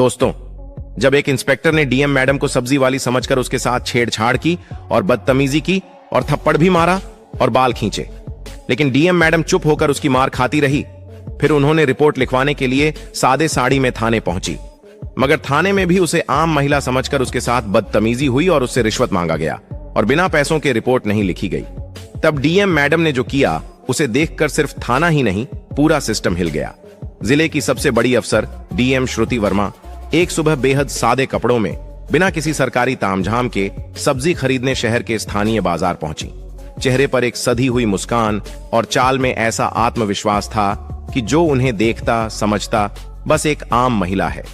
दोस्तों, जब एक इंस्पेक्टर ने डीएम मैडम को सब्जी वाली समझकर उसके साथ छेड़छाड़ की और बदतमीजी की और थप्पड़ भी मारा और बाल खींचे, लेकिन डीएम मैडम चुप होकर उसकी मार खाती रही। फिर उन्होंने रिपोर्ट लिखवाने के लिए सादे साड़ी में थाने पहुंची, मगर थाने में भी उसे आम महिला समझकर उसके साथ बदतमीजी हुई और उससे रिश्वत मांगा गया और बिना पैसों के रिपोर्ट नहीं लिखी गई। तब डीएम मैडम ने जो किया उसे देखकर सिर्फ थाना ही नहीं पूरा सिस्टम हिल गया। जिले की सबसे बड़ी अफसर डीएम श्रुति वर्मा एक सुबह बेहद सादे कपड़ों में बिना किसी सरकारी तामझाम के सब्जी खरीदने शहर के स्थानीय बाजार पहुंची। चेहरे पर एक सधी हुई मुस्कान और चाल में ऐसा आत्मविश्वास था कि जो उन्हें देखता समझता बस एक आम महिला है।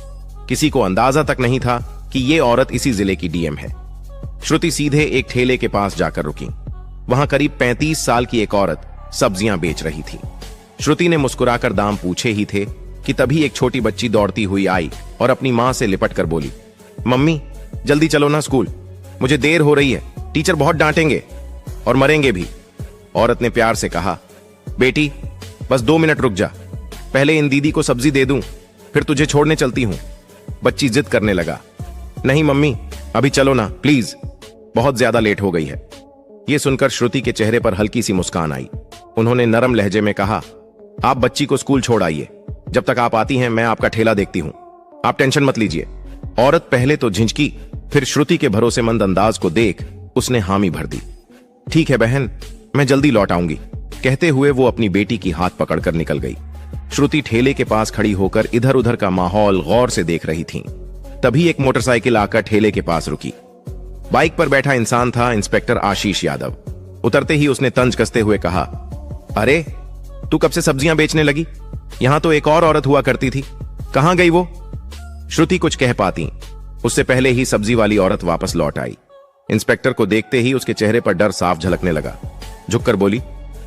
किसी को अंदाजा तक नहीं था कि ये औरत इसी जिले की डीएम है। श्रुति सीधे एक ठेले के पास जाकर रुकी। वहां करीब 35 साल की एक औरत सब्जियां बेच रही थी। श्रुति ने मुस्कुराकर दाम पूछे ही थे कि तभी एक छोटी बच्ची दौड़ती हुई आई और अपनी मां से लिपट कर बोली, मम्मी जल्दी चलो ना स्कूल, मुझे देर हो रही है, टीचर बहुत डांटेंगे और मरेंगे भी। औरत ने प्यार से कहा, बेटी बस 2 मिनट रुक जा, पहले इन दीदी को सब्जी दे दूं, फिर तुझे छोड़ने चलती हूं। बच्ची जिद करने लगा, नहीं मम्मी अभी चलो ना प्लीज, बहुत ज्यादा लेट हो गई है। यह सुनकर श्रुति के चेहरे पर हल्की सी मुस्कान आई। उन्होंने नरम लहजे में कहा, आप बच्ची को स्कूल छोड़ आइए, जब तक आप आती हैं मैं आपका ठेला देखती हूं, आप टेंशन मत लीजिए। औरत पहले तो झिझकी, फिर श्रुति के भरोसेमंद अंदाज को देख उसने हामी भर दी। ठीक है बहन, मैं जल्दी लौट आऊंगी, कहते हुए वो अपनी बेटी की हाथ पकड़कर निकल गई। श्रुति ठेले के पास खड़ी होकर इधर उधर का माहौल गौर से देख रही थी। तभी एक मोटरसाइकिल आकर ठेले के पास रुकी। बाइक पर बैठा इंसान था इंस्पेक्टर आशीष यादव। उतरते ही उसने तंज कसते हुए कहा, अरे तू कब से सब्जियां बेचने लगी? यहां तो एक और औरत हुआ करती थी, कहां गई वो? श्रुति कुछ कह पाती, उससे पहले ही सब्जी वाली औरत वापस लौट आई। इंस्पेक्टर को देखते ही उसके चेहरे पर डर साफ झलकने लगा। झुककर बोली,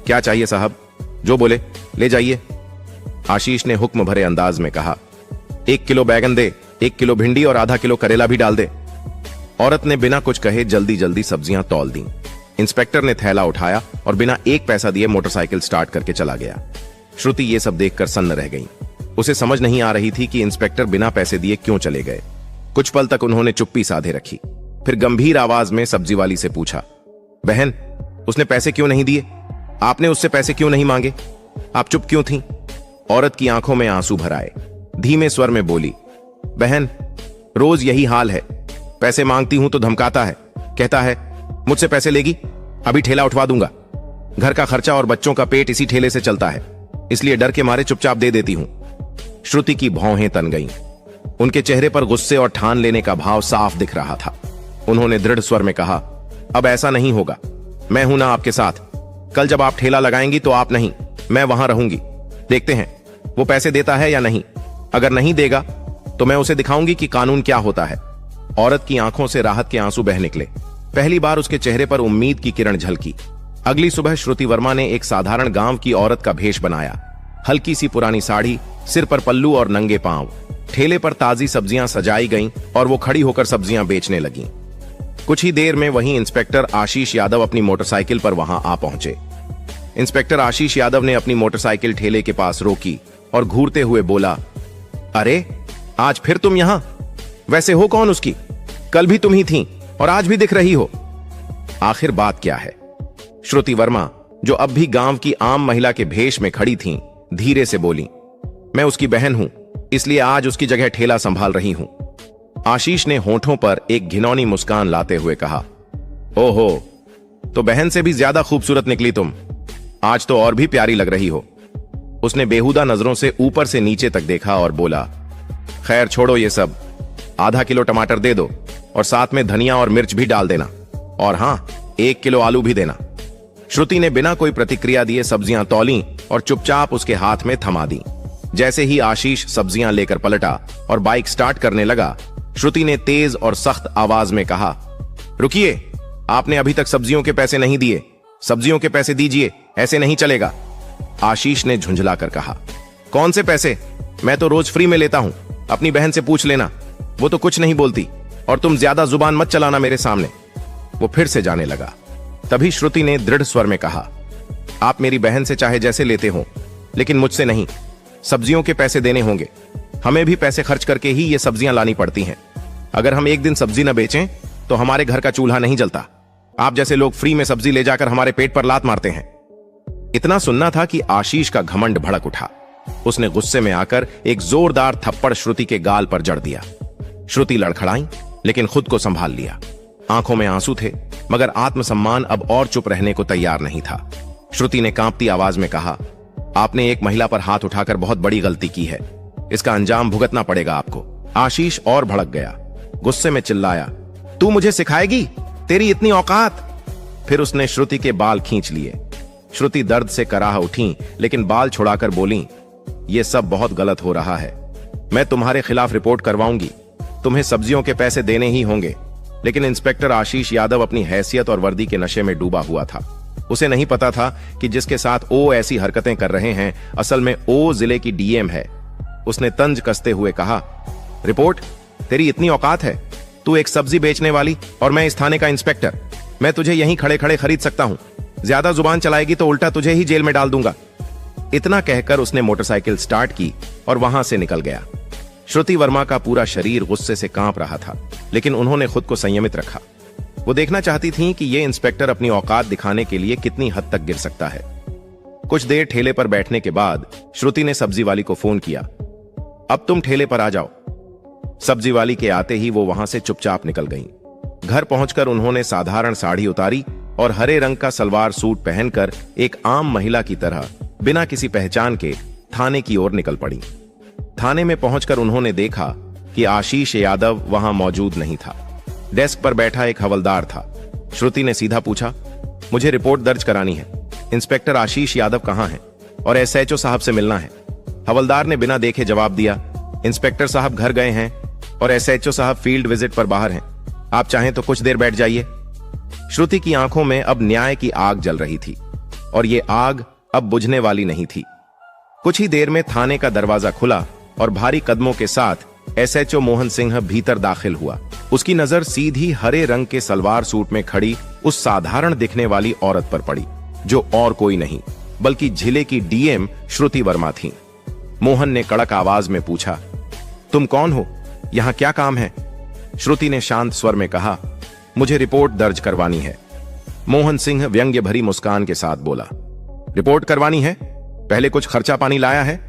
क्या चाहिए साहब? जो बोले ले जाइए। आशीष ने हुक्म भरे अंदाज में कहा, 1 किलो बैगन दे, 1 किलो भिंडी और आधा किलो करेला भी डाल दे। औरत ने बिना कुछ कहे जल्दी जल्दी सब्जियां तौल दी। इंस्पेक्टर ने थैला उठाया और बिना एक पैसा दिए मोटरसाइकिल स्टार्ट करके चला गया। श्रुति ये सब देखकर सन्न रह गई। उसे समझ नहीं आ रही थी कि इंस्पेक्टर बिना पैसे दिए क्यों चले गए। कुछ पल तक उन्होंने चुप्पी साधे रखी, फिर गंभीर आवाज में सब्जी वाली से पूछा, बहन उसने पैसे क्यों नहीं दिए? आपने उससे पैसे क्यों नहीं मांगे? आप चुप क्यों थी? औरत की आंखों में आंसू भर आए। धीमे स्वर में बोली, बहन रोज यही हाल है, पैसे मांगती हूं तो धमकाता है, कहता है मुझसे पैसे लेगी, अभी ठेला उठवा दूंगा। घर का खर्चा और बच्चों का पेट इसी ठेले से चलता है, इसलिए डर के मारे चुपचाप दे देती हूं। श्रुति की भौहें तन गईं। उनके चेहरे पर गुस्से और ठान लेने का भाव साफ दिख रहा था। उन्होंने दृढ़ स्वर में कहा, अब ऐसा नहीं होगा, मैं हूं ना आपके साथ। कल जब आप ठेला लगाएंगी तो आप नहीं, मैं वहां रहूंगी। देखते हैं वो पैसे देता है या नहीं। अगर नहीं देगा तो मैं उसे दिखाऊंगी कि कानून क्या होता है। औरत की आंखों से राहत के आंसू बह निकले। पहली बार उसके चेहरे पर उम्मीद की किरण झलकी। अगली सुबह श्रुति वर्मा ने एक साधारण गांव की औरत का भेष बनाया। हल्की सी पुरानी साड़ी, सिर पर पल्लू और नंगे पांव। ठेले पर ताजी सब्जियां सजाई गईं और वो खड़ी होकर सब्जियां बेचने लगी। कुछ ही देर में वहीं इंस्पेक्टर आशीष यादव अपनी मोटरसाइकिल पर वहां आ पहुंचे। इंस्पेक्टर आशीष यादव ने अपनी मोटरसाइकिल ठेले के पास रोकी और घूरते हुए बोला, अरे आज फिर तुम यहां? वैसे हो कौन उसकी? कल भी तुम ही थी और आज भी दिख रही हो। आखिर बात क्या है? श्रुति वर्मा, जो अब भी गांव की आम महिला के भेष में खड़ी थीं, धीरे से बोली, मैं उसकी बहन हूं, इसलिए आज उसकी जगह ठेला संभाल रही हूं। आशीष ने होठों पर एक घिनौनी मुस्कान लाते हुए कहा, ओहो, तो बहन से भी ज्यादा खूबसूरत निकली तुम। आज तो और भी प्यारी लग रही हो। उसने बेहुदा नजरों से ऊपर से नीचे तक देखा और बोला, खैर छोड़ो ये सब, आधा किलो टमाटर दे दो और साथ में धनिया और मिर्च भी डाल देना, और हां 1 किलो आलू भी देना। श्रुति ने बिना कोई प्रतिक्रिया दिए सब्जियां तौली और चुपचाप उसके हाथ में थमा दी। जैसे ही आशीष सब्जियां लेकर पलटा और बाइक स्टार्ट करने लगा, श्रुति ने तेज और सख्त आवाज में कहा, रुकिए, आपने अभी तक सब्जियों के पैसे नहीं दिए, सब्जियों के पैसे दीजिए, ऐसे नहीं चलेगा। आशीष ने झुंझलाकर कहा, कौन से पैसे? मैं तो रोज फ्री में लेता हूं, अपनी बहन से पूछ लेना, वो तो कुछ नहीं बोलती, और तुम ज्यादा जुबान मत चलाना मेरे सामने। वो फिर से जाने लगा। तभी श्रुति ने दृढ़ स्वर में कहा, आप मेरी बहन से चाहे जैसे लेते हो, लेकिन मुझसे नहीं, सब्जियों के पैसे देने होंगे। हमें भी पैसे खर्च करके ही ये सब्जियां लानी पड़ती हैं। अगर हम एक दिन सब्जी न बेचें तो हमारे घर का चूल्हा नहीं जलता। आप जैसे लोग फ्री में सब्जी ले जाकर हमारे पेट पर लात मारते हैं। इतना सुनना था कि आशीष का घमंड भड़क उठा। उसने गुस्से में आकर एक जोरदार थप्पड़ श्रुति के गाल पर जड़ दिया। श्रुति लड़खड़ाई, लेकिन खुद को संभाल लिया। आंखों में आंसू थे, मगर आत्मसम्मान अब और चुप रहने को तैयार नहीं था। श्रुति ने कांपती आवाज में कहा, आपने एक महिला पर हाथ उठाकर बहुत बड़ी गलती की है। इसका अंजाम भुगतना पड़ेगा आपको। आशीष और भड़क गया, गुस्से में चिल्लाया, तू मुझे सिखाएगी? तेरी इतनी औकात? फिर उसने श्रुति के बाल खींच लिए। श्रुति दर्द से कराह उठी, लेकिन बाल छुड़ाकर बोली, यह सब बहुत गलत हो रहा है। मैं तुम्हारे खिलाफ रिपोर्ट करवाऊंगी। तुम्हें सब्जियों के पैसे देने ही होंगे। लेकिन इंस्पेक्टर आशीष यादव अपनी हैसियत और वर्दी के नशे में डूबा हुआ था। उसे नहीं पता था कि जिसके साथ ओ ऐसी हरकतें कर रहे हैं, असल में ओ जिले की डीएम है। उसने तंज कसते हुए कहा, रिपोर्ट? तेरी इतनी औकात है? तू एक सब्जी बेचने वाली और मैं इस थाने का इंस्पेक्टर। मैं तुझे यहीं खड़े खड़े खरीद सकता हूं। ज्यादा जुबान चलाएगी तो उल्टा तुझे ही जेल में डाल दूंगा। इतना कहकर उसने मोटरसाइकिल स्टार्ट की और वहां से निकल गया। श्रुति वर्मा का पूरा शरीर गुस्से से कांप रहा था, लेकिन उन्होंने खुद को संयमित रखा। वो देखना चाहती थीं कि ये इंस्पेक्टर अपनी औकात दिखाने के लिए कितनी हद तक गिर सकता है। कुछ देर ठेले पर बैठने के बाद श्रुति ने सब्जी वाली को फोन किया, अब तुम ठेले पर आ जाओ। सब्जी वाली के आते ही वो वहां से चुपचाप निकल गईं। घर पहुंचकर उन्होंने साधारण साड़ी उतारी और हरे रंग का सलवार सूट पहनकर एक आम महिला की तरह बिना किसी पहचान के थाने की ओर निकल पड़ी। थाने में पहुंचकर उन्होंने देखा कि आशीष यादव वहां मौजूद नहीं था। डेस्क पर बैठा एक हवलदार था। श्रुति ने सीधा पूछा, मुझे रिपोर्ट दर्ज करानी है। इंस्पेक्टर आशीष यादव कहां हैं और एसएचओ साहब से मिलना है। हवलदार ने बिना देखे जवाब दिया, इंस्पेक्टर साहब घर गए हैं और एसएचओ साहब फील्ड विजिट पर बाहर हैं। आप चाहें तो कुछ देर बैठ जाइए। श्रुति की आंखों में अब न्याय की आग जल रही थी और ये आग अब बुझने वाली नहीं थी। कुछ ही देर में थाने का दरवाजा खुला और भारी कदमों के साथ एसएचओ मोहन सिंह भीतर दाखिल हुआ। उसकी नजर सीधी हरे रंग के सलवार सूट में खड़ी उस साधारण दिखने वाली औरत पर पड़ी, जो और कोई नहीं बल्कि जिले की डीएम श्रुति वर्मा थी। मोहन ने कड़क आवाज में पूछा, तुम कौन हो? यहां क्या काम है? श्रुति ने शांत स्वर में कहा, मुझे रिपोर्ट दर्ज करवानी है। मोहन सिंह व्यंग्य भरी मुस्कान के साथ बोला, रिपोर्ट करवानी है? पहले कुछ खर्चा पानी लाया है?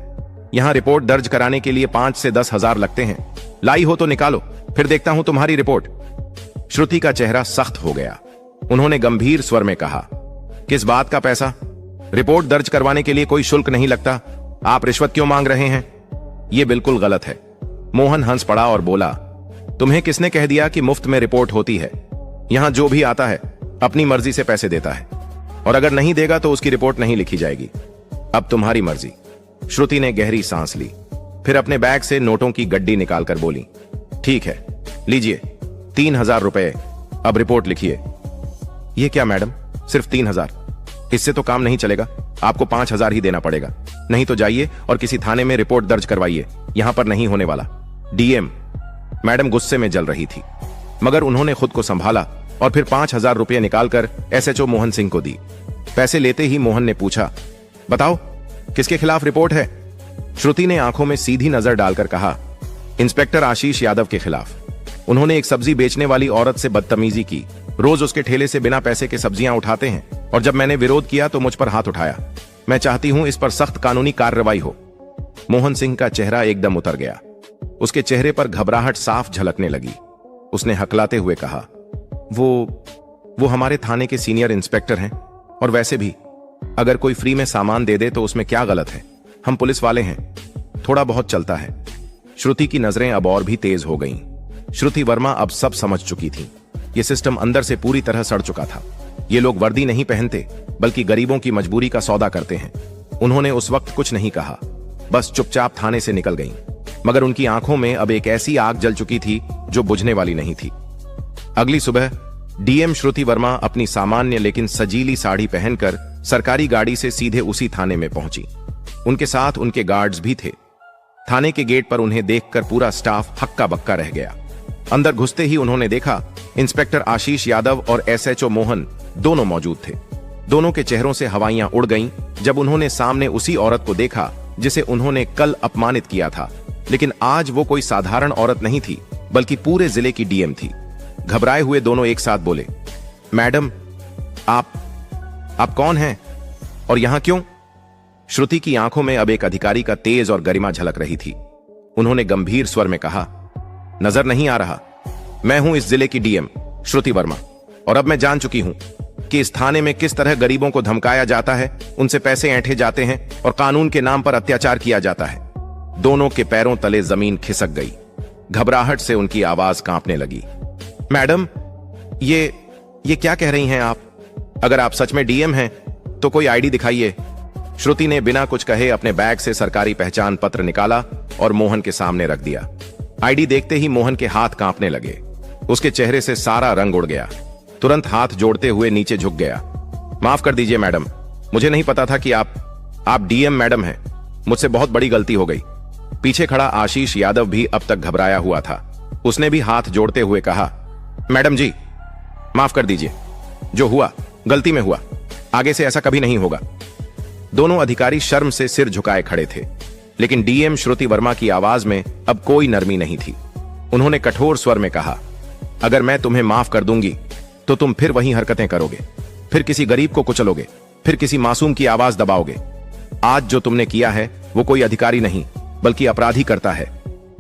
यहां रिपोर्ट दर्ज कराने के लिए 5 से 10 हजार लगते हैं। लाई हो तो निकालो, फिर देखता हूं तुम्हारी रिपोर्ट। श्रुति का चेहरा सख्त हो गया। उन्होंने गंभीर स्वर में कहा, किस बात का पैसा? रिपोर्ट दर्ज करवाने के लिए कोई शुल्क नहीं लगता। आप रिश्वत क्यों मांग रहे हैं? यह बिल्कुल गलत है। मोहन हंस पड़ा और बोला, तुम्हें किसने कह दिया कि मुफ्त में रिपोर्ट होती है? यहां जो भी आता है अपनी मर्जी से पैसे देता है, और अगर नहीं देगा तो उसकी रिपोर्ट नहीं लिखी जाएगी। अब तुम्हारी मर्जी। श्रुति ने गहरी सांस ली, फिर अपने बैग से नोटों की गड्डी निकालकर बोली, ठीक है, लीजिए 3000 रुपए। अब रिपोर्ट लिखिए। यह क्या मैडम, सिर्फ 3000? इससे तो काम नहीं चलेगा। आपको 5000 ही देना पड़ेगा। नहीं तो जाइए और किसी थाने में रिपोर्ट दर्ज करवाइए। यहां पर नहीं होने वाला। डीएम। मैडम गुस्से में जल रही थी, मगर उन्होंने खुद को संभाला और फिर 5000 रुपये निकालकर एसएचओ मोहन सिंह को दी। पैसे लेते ही मोहन ने पूछा, बताओ किसके खिलाफ रिपोर्ट है? श्रुति ने आंखों में सीधी नजर डालकर कहा, इंस्पेक्टर आशीष यादव के खिलाफ। उन्होंने एक सब्जी बेचने वाली औरत से बदतमीजी की। रोज उसके ठेले से बिना पैसे के सब्जियां उठाते हैं, और जब मैंने विरोध किया तो मुझ पर हाथ उठाया। मैं चाहती हूं इस पर सख्त कानूनी कार्रवाई हो। मोहन सिंह का चेहरा एकदम उतर गया। उसके चेहरे पर घबराहट साफ झलकने लगी। उसने हकलाते हुए कहा, वो हमारे थाने के सीनियर इंस्पेक्टर हैं, और वैसे भी अगर कोई फ्री में सामान दे दे तो उसमें क्या गलत है? हम पुलिस वाले हैं, थोड़ा बहुत चलता है। श्रुति की नजरें अब और भी तेज हो गईं। श्रुति वर्मा अब सब समझ चुकी थी। यह सिस्टम अंदर से पूरी तरह सड़ चुका था। ये लोग वर्दी नहीं पहनते, बल्कि गरीबों की मजबूरी का सौदा करते हैं। उन्होंने उस वक्त कुछ नहीं कहा, बस चुपचाप थाने से निकल गईं। मगर उनकी आंखों में अब एक ऐसी आग जल चुकी थी जो बुझने वाली नहीं थी। अगली सुबह डीएम श्रुति वर्मा अपनी सामान्य लेकिन सजीली साड़ी पहनकर सरकारी गाड़ी से सीधे उसी थाने में पहुंची। उनके साथ उनके गार्ड्स भी थे। थाने के गेट पर उन्हें देखकर पूरा स्टाफ हक्का बक्का रह गया। अंदर घुसते ही उन्होंने देखा इंस्पेक्टर आशीष यादव और एसएचओ मोहन दोनों मौजूद थे। दोनों के चेहरों से हवाइयां उड़ गईं जब उन्होंने सामने उसी औरत को देखा जिसे उन्होंने कल अपमानित किया था। लेकिन आज वो कोई साधारण औरत नहीं थी, बल्कि पूरे जिले की डीएम थी। घबराए हुए दोनों एक साथ बोले, मैडम, आप कौन हैं और यहां क्यों? श्रुति की आंखों में अब एक अधिकारी का तेज और गरिमा झलक रही थी। उन्होंने गंभीर स्वर में कहा, नजर नहीं आ रहा? मैं हूं इस जिले की डीएम श्रुति वर्मा, और अब मैं जान चुकी हूं कि इस थाने में किस तरह गरीबों को धमकाया जाता है, उनसे पैसे ऐंठे जाते हैं और कानून के नाम पर अत्याचार किया जाता है। दोनों के पैरों तले जमीन खिसक गई। घबराहट से उनकी आवाज कांपने लगी। मैडम, ये क्या कह रही हैं आप? अगर आप सच में डीएम हैं तो कोई आईडी दिखाइए। श्रुति ने बिना कुछ कहे अपने बैग से सरकारी पहचान पत्र निकाला और मोहन के सामने रख दिया। आईडी देखते ही मोहन के हाथ कांपने लगे। उसके चेहरे से सारा रंग उड़ गया। तुरंत हाथ जोड़ते हुए नीचे झुक गया। माफ कर दीजिए मैडम, मुझे नहीं पता था कि आप डीएम मैडम हैं। मुझसे बहुत बड़ी गलती हो गई। पीछे खड़ा आशीष यादव भी अब तक घबराया हुआ था। उसने भी हाथ जोड़ते हुए कहा, मैडम जी, माफ कर दीजिए। जो हुआ गलती में हुआ, आगे से ऐसा कभी नहीं होगा। दोनों अधिकारी शर्म से सिर झुकाए खड़े थे, लेकिन डीएम श्रुति वर्मा की आवाज में अब कोई नरमी नहीं थी। उन्होंने कठोर स्वर में कहा, अगर मैं तुम्हें माफ कर दूंगी तो तुम फिर वही हरकतें करोगे, फिर किसी गरीब को कुचलोगे, फिर किसी मासूम की आवाज दबाओगे। आज जो तुमने किया है वो कोई अधिकारी नहीं बल्कि अपराधी करता है।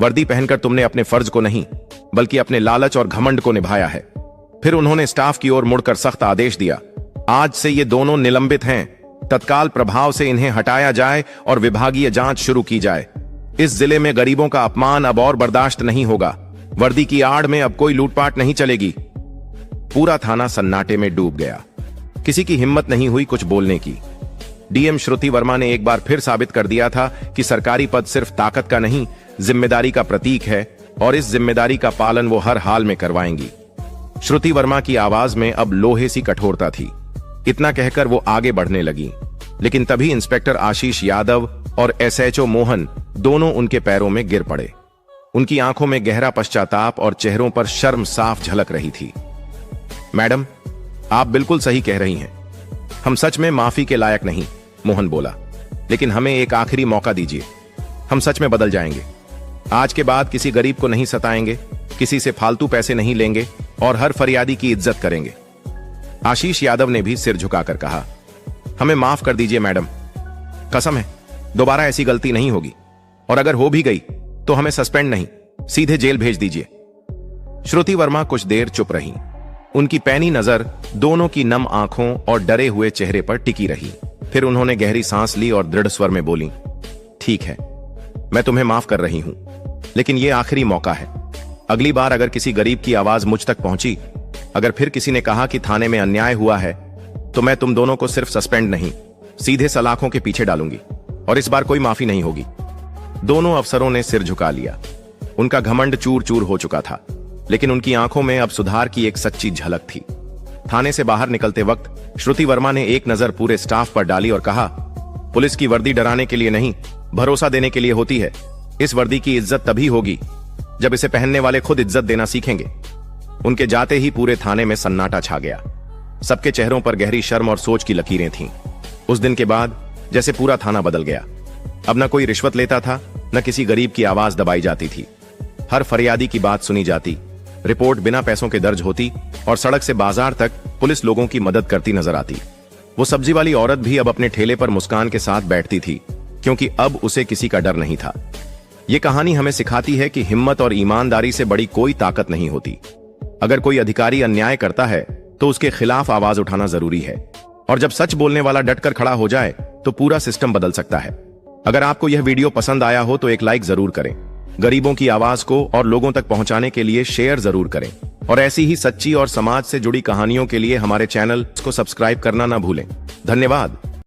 वर्दी पहनकर तुमने अपने फर्ज को नहीं बल्कि अपने लालच और घमंड को निभाया है। फिर उन्होंने स्टाफ की ओर मुड़कर सख्त आदेश दिया, आज से ये दोनों निलंबित हैं। तत्काल प्रभाव से इन्हें हटाया जाए और विभागीय जांच शुरू की जाए। इस जिले में गरीबों का अपमान अब और बर्दाश्त नहीं होगा। वर्दी की आड़ में अब कोई लूटपाट नहीं चलेगी। पूरा थाना सन्नाटे में डूब गया। किसी की हिम्मत नहीं हुई कुछ बोलने की। डीएम श्रुति वर्मा ने एक बार फिर साबित कर दिया था कि सरकारी पद सिर्फ ताकत का नहीं, जिम्मेदारी का प्रतीक है, और इस जिम्मेदारी का पालन वो हर हाल में करवाएंगी। श्रुति वर्मा की आवाज में अब लोहे सी कठोरता थी। इतना कहकर वो आगे बढ़ने लगी, लेकिन तभी इंस्पेक्टर आशीष यादव और एसएचओ मोहन दोनों उनके पैरों में गिर पड़े। उनकी आंखों में गहरा पश्चाताप और चेहरों पर शर्म साफ झलक रही थी। मैडम, आप बिल्कुल सही कह रही हैं। हम सच में माफी के लायक नहीं, मोहन बोला, लेकिन हमें एक आखिरी मौका दीजिए। हम सच में बदल जाएंगे। आज के बाद किसी गरीब को नहीं सताएंगे, किसी से फालतू पैसे नहीं लेंगे और हर फरियादी की इज्जत करेंगे। आशीष यादव ने भी सिर झुकाकर कहा, हमें माफ कर दीजिए मैडम। कसम है दोबारा ऐसी गलती नहीं होगी, और अगर हो भी गई तो हमें सस्पेंड नहीं, सीधे जेल भेज दीजिए। श्रुति वर्मा कुछ देर चुप रही। उनकी पैनी नजर दोनों की नम आंखों और डरे हुए चेहरे पर टिकी रही। फिर उन्होंने गहरी सांस ली और दृढ़ स्वर में बोली, ठीक है, मैं तुम्हें माफ कर रही हूं, लेकिन यह आखिरी मौका है। अगली बार अगर किसी गरीब की आवाज मुझ तक पहुंची, अगर फिर किसी ने कहा कि थाने में अन्याय हुआ है, तो मैं तुम दोनों को सिर्फ सस्पेंड नहीं, सीधे सलाखों के पीछे डालूंगी, और इस बार कोई माफी नहीं होगी। दोनों अफसरों ने सिर झुका लिया। उनका घमंड चूर चूर हो चुका था, लेकिन उनकी आंखों में अब सुधार की एक सच्ची झलक थी। थाने से बाहर निकलते वक्त श्रुति वर्मा ने एक नजर पूरे स्टाफ पर डाली और कहा, पुलिस की वर्दी डराने के लिए नहीं, भरोसा देने के लिए होती है। इस वर्दी की इज्जत तभी होगी जब इसे पहनने वाले खुद इज्जत देना सीखेंगे। उनके जाते ही पूरे थाने में सन्नाटा छा गया। सबके चेहरों पर गहरी शर्म और सोच की लकीरें थीं। उस दिन के बाद जैसे पूरा थाना बदल गया। अब न कोई रिश्वत लेता था, न किसी गरीब की आवाज दबाई जाती थी। हर फरियादी की बात सुनी जाती, रिपोर्ट बिना पैसों के दर्ज होती, और सड़क से बाजार तक पुलिस लोगों की मदद करती नजर आती। वो सब्जी वाली औरत भी अब अपने ठेले पर मुस्कान के साथ बैठती थी, क्योंकि अब उसे किसी का डर नहीं था। ये कहानी हमें सिखाती है कि हिम्मत और ईमानदारी से बड़ी कोई ताकत नहीं होती। अगर कोई अधिकारी अन्याय करता है तो उसके खिलाफ आवाज उठाना जरूरी है, और जब सच बोलने वाला डटकर खड़ा हो जाए तो पूरा सिस्टम बदल सकता है। अगर आपको यह वीडियो पसंद आया हो तो एक लाइक जरूर करें। गरीबों की आवाज को और लोगों तक पहुंचाने के लिए शेयर जरूर करें, और ऐसी ही सच्ची और समाज से जुड़ी कहानियों के लिए हमारे चैनल को सब्सक्राइब करना ना भूलें। धन्यवाद।